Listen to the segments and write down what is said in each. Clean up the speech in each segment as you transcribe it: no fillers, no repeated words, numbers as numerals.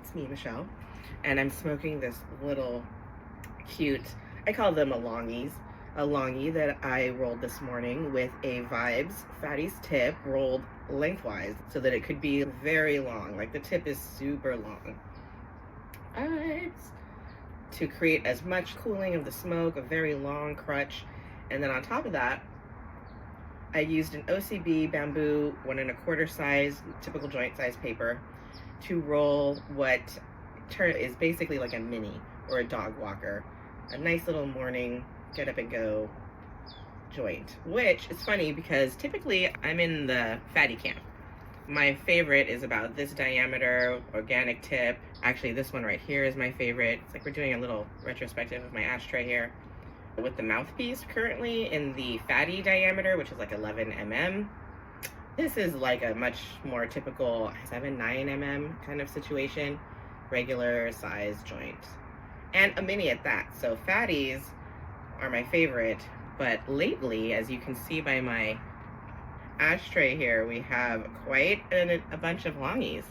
it's me, Michelle, and I'm smoking this little cute, I call them a longie that I rolled this morning with a Vibes Fatties tip rolled lengthwise so that it could be very long. Like the tip is super long. To create as much cooling of the smoke, a very long crutch. And then on top of that, I used an OCB bamboo 1 1/4 size, typical joint size paper to roll what is basically like a mini or a dog walker. A nice little morning get up and go joint, which is funny because typically I'm in the fatty camp. My favorite is about this diameter, organic tip. Actually, this one right here is my favorite. It's like we're doing a little retrospective of my ashtray here. With the mouthpiece currently in the fatty diameter, which is like 11 mm. This is like a much more typical 7, 9 mm kind of situation, regular size joint. And a mini at that. So fatties are my favorite, but lately, as you can see by my ashtray here, we have quite a bunch of longies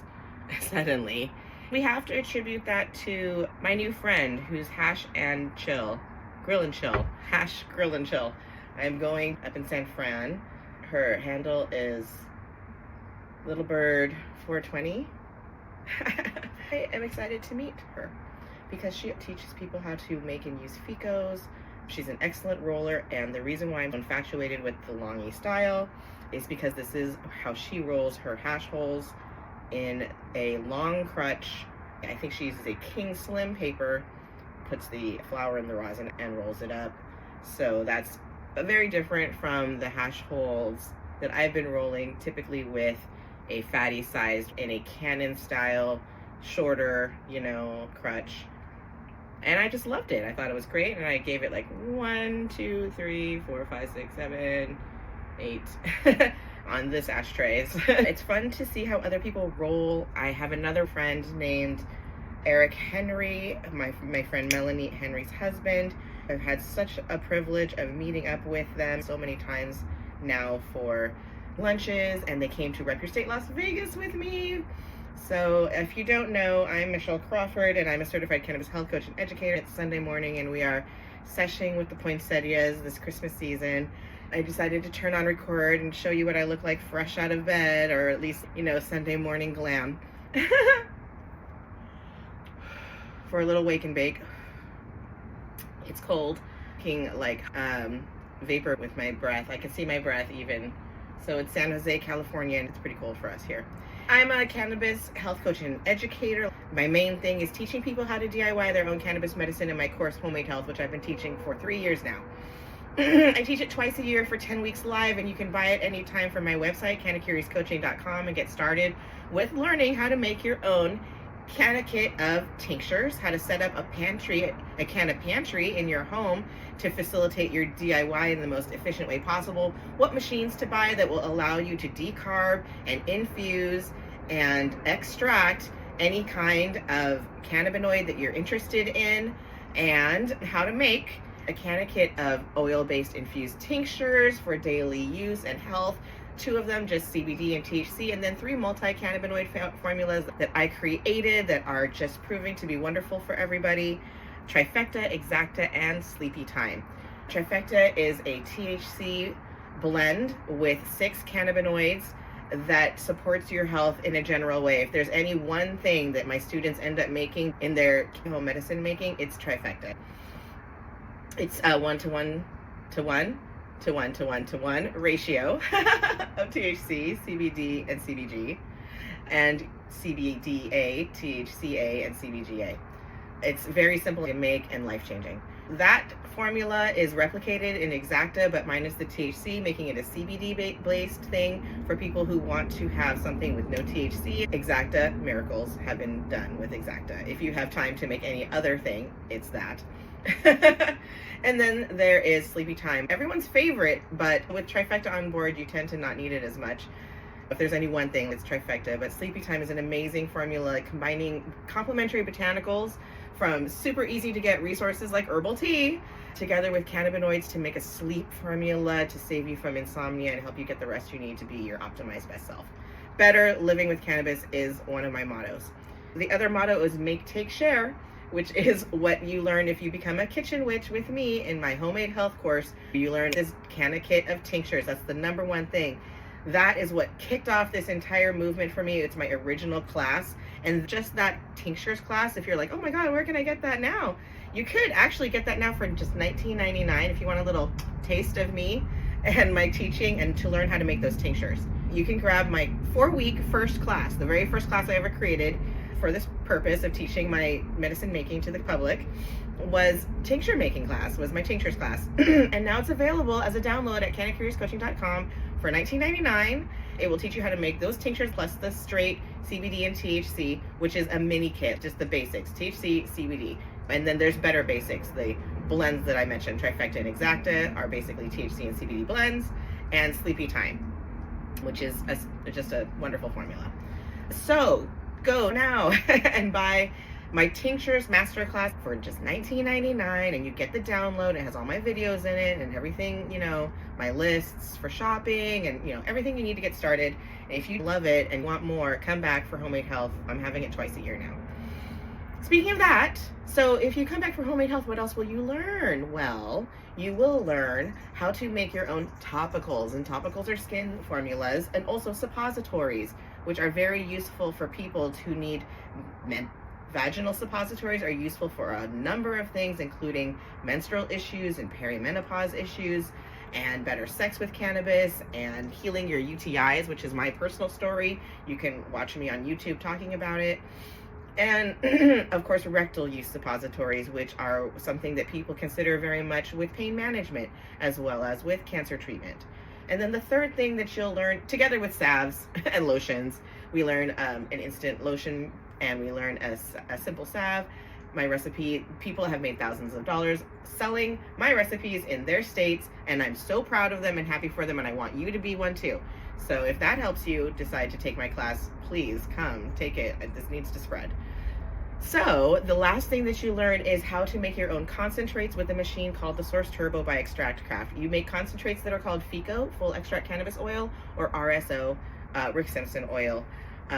suddenly. We have to attribute that to my new friend who's Grill and Chill. I'm going up in San Fran. Her handle is Little Bird 420. I am excited to meet her because she teaches people how to make and use ficos. She's an excellent roller, and the reason why I'm infatuated with the longie style is because this is how she rolls her hash holes in a long crutch. I think she uses a King Slim paper, puts the flour in the rosin and rolls it up. So that's very different from the hash holes that I've been rolling, typically with a fatty sized in a cannon style, shorter, crutch. And I just loved it. I thought it was great, and I gave it like 1, 2, 3, 4, 5, 6, 7, 8 on this ashtray. It's fun to see how other people roll. I have another friend named Eric Henry, my friend Melanie Henry's husband. I've had such a privilege of meeting up with them so many times now for lunches, and they came to Rep Your State Las Vegas with me. So if you don't know, I'm Michelle Crawford, and I'm a certified cannabis health coach and educator. It's Sunday morning, and we are seshing with the poinsettias this Christmas season. I decided to turn on record and show you what I look like fresh out of bed, or at least, Sunday morning glam. For a little wake and bake. It's cold. Looking like vapor with my breath. I can see my breath even. So it's San Jose, California, and it's pretty cold for us here. I'm a cannabis health coach and educator. My main thing is teaching people how to DIY their own cannabis medicine in my course, Homemade Health, which I've been teaching for 3 years now. I teach it twice a year for 10 weeks live, and you can buy it anytime from my website, cannacuriescoaching.com, and get started with learning how to make your own canna kit of tinctures, how to set up a canna pantry in your home to facilitate your DIY in the most efficient way possible, what machines to buy that will allow you to decarb and infuse and extract any kind of cannabinoid that you're interested in, and how to make a canna kit of oil-based infused tinctures for daily use and health. 2 of them just CBD and THC, and then 3 multi-cannabinoid formulas that I created that are just proving to be wonderful for everybody. Trifecta, Exacta, and Sleepy Time. Trifecta is a THC blend with 6 cannabinoids that supports your health in a general way. If there's any one thing that my students end up making in their home medicine making, it's trifecta. It's a 1-to-1 ratio of THC, CBD, and CBG, and CBDA, THCA, and CBGA. It's very simple to make and life-changing. That formula is replicated in Exacta, but minus the THC, making it a CBD-based thing for people who want to have something with no THC. Exacta miracles have been done with Exacta. If you have time to make any other thing, it's that. And then there is Sleepy Time, everyone's favorite, but with Trifecta on board, you tend to not need it as much. If there's any one thing, it's Trifecta. But Sleepy Time is an amazing formula combining complementary botanicals from super easy to get resources like herbal tea together with cannabinoids to make a sleep formula to save you from insomnia and help you get the rest you need to be your optimized best self. Better living with cannabis is one of my mottos. The other motto is make, take, share, which is what you learn if you become a kitchen witch with me in my homemade health course. You learn this canna kit of tinctures. That's the number one thing. That is what kicked off this entire movement for me. It's my original class. And just that tinctures class, if you're like, oh my God, where can I get that now? You could actually get that now for just $19.99 if you want a little taste of me and my teaching and to learn how to make those tinctures. You can grab my 4-week first class, the very first class I ever created for this purpose of teaching my medicine making to the public was tincture making class, was my tinctures class. And now it's available as a download at cannacuriouscoaching.com for $19.99. It will teach you how to make those tinctures plus the straight CBD and THC, which is a mini kit, just the basics, THC, CBD. And then there's better basics. The blends that I mentioned, Trifecta and Exacta, are basically THC and CBD blends, and Sleepy Time, which is just a wonderful formula. So go now and buy my Tinctures Masterclass for just $19.99, and you get the download. It has all my videos in it and everything, my lists for shopping and, everything you need to get started. And if you love it and want more, come back for Homemade Health. I'm having it twice a year now. Speaking of that, so if you come back for Homemade Health, what else will you learn? Well, you will learn how to make your own topicals, and topicals are skin formulas, and also suppositories, which are very useful for people who need vaginal suppositories. Are useful for a number of things, including menstrual issues and perimenopause issues, and better sex with cannabis, and healing your UTIs, which is my personal story. You can watch me on YouTube talking about it. And of course, rectal use suppositories, which are something that people consider very much with pain management as well as with cancer treatment. And then the third thing that you'll learn, together with salves and lotions, we learn an instant lotion, and we learn a simple salve. My recipe, people have made thousands of dollars selling my recipes in their states, and I'm so proud of them and happy for them, and I want you to be one too. So if that helps you decide to take my class, please come take it. This needs to spread. So the last thing that you learn is how to make your own concentrates with a machine called the Source Turbo by Extract Craft. You make concentrates that are called FICO, full extract cannabis oil, or RSO, Rick Simpson oil,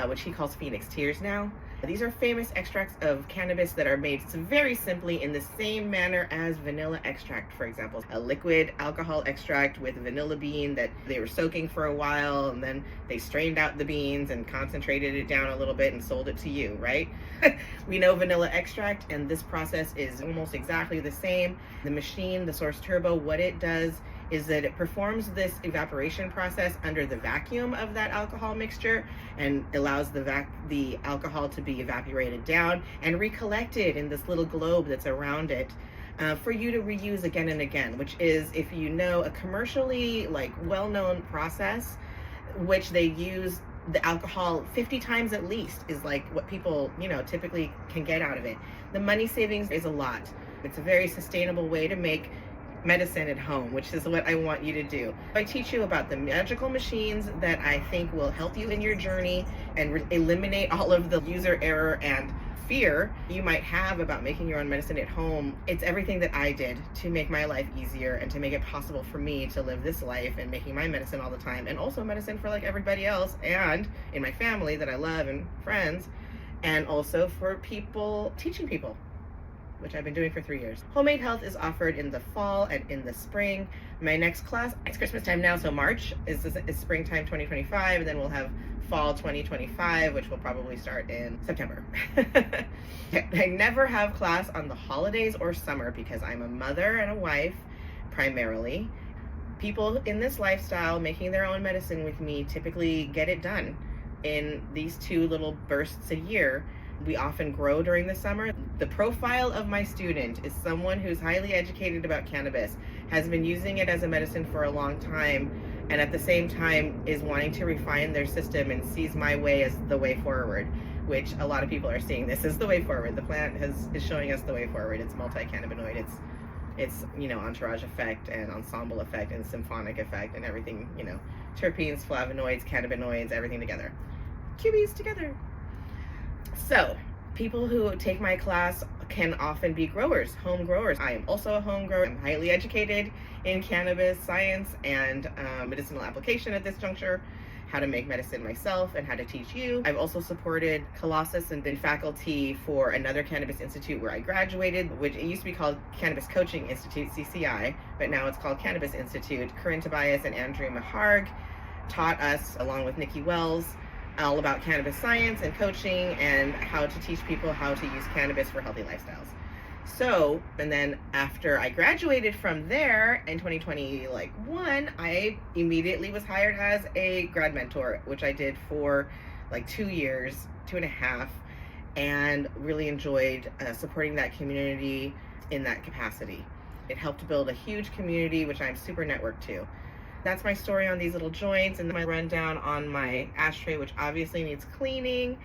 which he calls Phoenix Tears now. These are famous extracts of cannabis that are made very simply in the same manner as vanilla extract, for example. A liquid alcohol extract with vanilla bean that they were soaking for a while, and then they strained out the beans and concentrated it down a little bit and sold it to you, right? We know vanilla extract, and this process is almost exactly the same. The machine, the Source Turbo, what it does is that it performs this evaporation process under the vacuum of that alcohol mixture and allows the alcohol to be evaporated down and recollected in this little globe that's around it for you to reuse again and again, which is, if you know, a commercially well-known process, which they use the alcohol 50 times at least, is what people typically can get out of it. The money savings is a lot. It's a very sustainable way to make medicine at home, which is what I want you to do. I teach you about the magical machines that I think will help you in your journey and eliminate all of the user error and fear you might have about making your own medicine at home. It's everything that I did to make my life easier and to make it possible for me to live this life and making my medicine all the time, and also medicine for everybody else and in my family that I love and friends, and also for people, teaching people, which I've been doing for 3 years. Homemade Health is offered in the fall and in the spring. My next class, it's Christmas time now, so March is springtime 2025, and then we'll have fall 2025, which will probably start in September. I never have class on the holidays or summer because I'm a mother and a wife, primarily. People in this lifestyle making their own medicine with me typically get it done in these 2 little bursts a year. We often grow during the summer. The profile of my student is someone who's highly educated about cannabis, has been using it as a medicine for a long time, and at the same time is wanting to refine their system and sees my way as the way forward, which a lot of people are seeing this as the way forward. The plant is showing us the way forward. It's multi-cannabinoid. It's entourage effect and ensemble effect and symphonic effect and everything, terpenes, flavonoids, cannabinoids, everything together. QBs together. So, people who take my class can often be growers, home growers. I am also a home grower. I'm highly educated in cannabis science and medicinal application at this juncture. how to make medicine myself and how to teach you. I've also supported Colossus and been faculty for another cannabis institute where I graduated, which it used to be called Cannabis Coaching Institute, CCI, but now it's called Cannabis Institute. Corinne Tobias and Andrea Maharg taught us, along with Nikki Wells, all about cannabis science and coaching and how to teach people how to use cannabis for healthy lifestyles. So, and then after I graduated from there in 2021, I immediately was hired as a grad mentor, which I did for like 2 years, 2.5, and really enjoyed supporting that community in that capacity. It helped build a huge community, which I'm super networked to. That's my story on these little joints and my rundown on my ashtray, which obviously needs cleaning.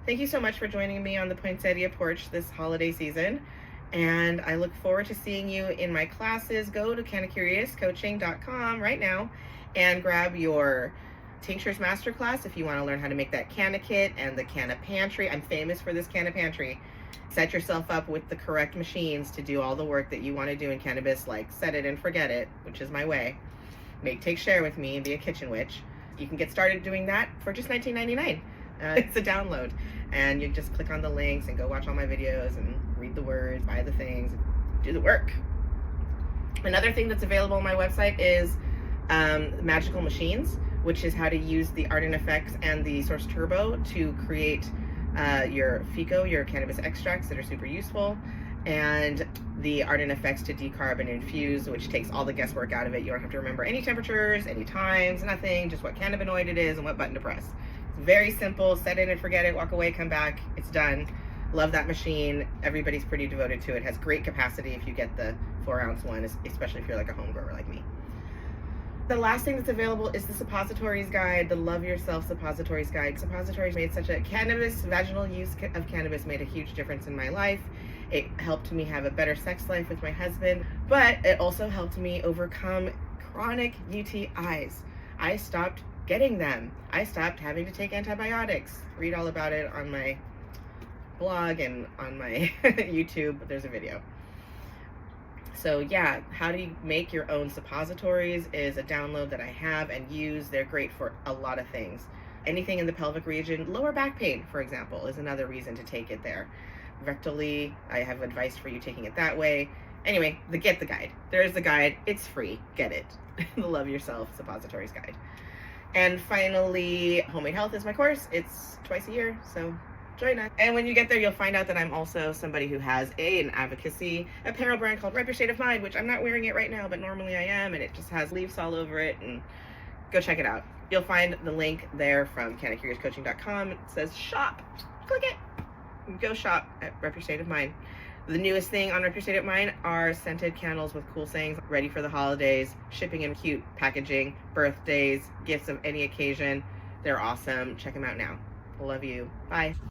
Thank you so much for joining me on the Poinsettia Porch this holiday season. And I look forward to seeing you in my classes. Go to cannacuriouscoaching.com right now and grab your Tinctures Masterclass if you want to learn how to make that canna kit and the canna pantry. I'm famous for this canna pantry. Set yourself up with the correct machines to do all the work that you want to do in cannabis, like set it and forget it, which is my way. Make, take, share with me and be a kitchen witch. You can get started doing that for just $19.99. It's a download, and you just click on the links and go watch all my videos and read the words, buy the things, do the work. Another thing that's available on my website is Magical Machines, which is how to use the Art and Effects and the Source Turbo to create your FICO, your cannabis extracts that are super useful, and the Art and Effects to decarb and infuse, which takes all the guesswork out of it. You don't have to remember any temperatures, any times, nothing, just what cannabinoid it is and what button to press. It's very simple. Set it and forget it, walk away, come back, it's done. Love that machine. Everybody's pretty devoted to it. It has great capacity if you get the 4-ounce one, especially if you're like a home grower like me. The last thing that's available is the Suppositories Guide, the Love Yourself Suppositories Guide. Suppositories made such a vaginal use of cannabis made a huge difference in my life. It helped me have a better sex life with my husband, but it also helped me overcome chronic UTIs. I stopped getting them. I stopped having to take antibiotics. Read all about it on my blog and on my YouTube. There's a video. So yeah, how do you make your own suppositories is a download that I have and use. They're great for a lot of things. Anything in the pelvic region, lower back pain, for example, is another reason to take it there. Rectally, I have advice for you taking it that way. Anyway, get the guide. There's the guide. It's free. Get it. The Love Yourself Suppositories Guide. And finally, Homemade Health is my course. It's twice a year, so join us. And when you get there, you'll find out that I'm also somebody who has an advocacy apparel brand called Rep Your State of Mind, which I'm not wearing it right now, but normally I am, and it just has leaves all over it, and go check it out. You'll find the link there from cannacuriouscoaching.com. It says shop. Click it. Go shop at Rep Your State of Mind. The newest thing on Rep Your State of Mind are scented candles with cool sayings, ready for the holidays, shipping in cute packaging, birthdays, gifts of any occasion. They're awesome. Check them out now. Love you. Bye.